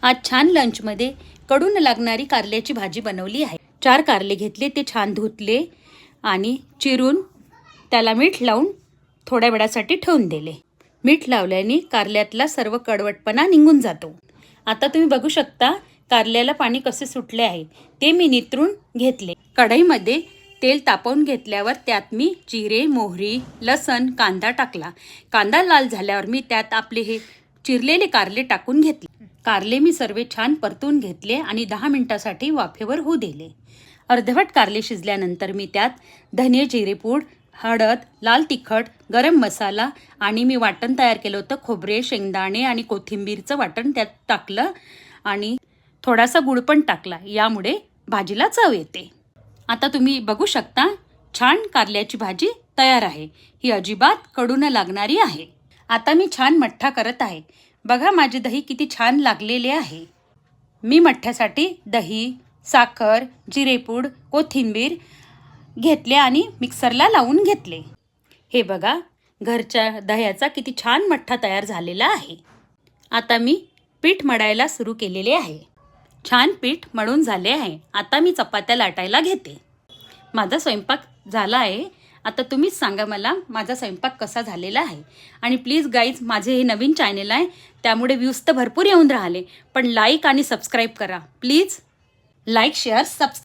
आज छान लंचमध्ये कडू न लागणारी कारल्याची भाजी बनवली आहे। 4 कारले घेतले, ते छान धुतले आणि चिरून त्याला मीठ लावून थोड्या वेळासाठी ठेवून दिले। मीठ लावल्याने कारल्यातला सर्व कडवटपणा निघून जातो। आता तुम्ही बघू शकता कारल्याला पाणी कसे सुटले आहे ते मी नितरून घेतले। कढईमध्ये तेल तापवून घेतल्यावर त्यात मी जिरे, मोहरी, लसण, कांदा टाकला। कांदा लाल झाल्यावर मी त्यात आपले हे चिरलेले कारले टाकून घेतले। कारले मी सर्व छान परतून घेतले आणि 10 मिनिटांसाठी वाफेवर होऊ दिले। अर्धवट कारले शिजल्यानंतर मी त्यात धने, जिरे पूड, हळद, लाल तिखट, गरम मसाला आणि मी वाटण तयार केलं होतं खोबरे, शेंगदाणे आणि कोथिंबीरचं वाटण त्यात टाकलं आणि थोडासा गुळ पण टाकला, यामुळे भाजीला चव येते। आता तुम्ही बघू शकता छान कारल्याची भाजी तयार आहे। ही अजिबात कडू न लागणारी आहे। आता मी छान मठ्ठा करत आहे। बघा माझे दही किती छान लागलेले आहे। मी मठ्ठ्यासाठी दही, साखर, जिरेपूड, कोथिंबीर घेतले आणि मिक्सरला लावून घेतले। हे बघा घरच्या दह्याचा किती छान मठ्ठा तयार झालेला आहे। आता मी पीठ मळायला सुरू केलेले आहे। छान पीठ मळून झाले आहे। आता मी चपात्या लाटायला घेते। माझा स्वयंपाक झाला आहे। आता तुम्हीच सांगा मला माझा स्वयंपाक कसा झालेला आहे। आणि प्लीज गाईज, माझे हे नवीन चॅनल आहे त्यामुळे व्ह्यूज तर भरपूर येऊन राहिले, पण लाईक आणि सबस्क्राईब करा प्लीज। Like, share, subscribe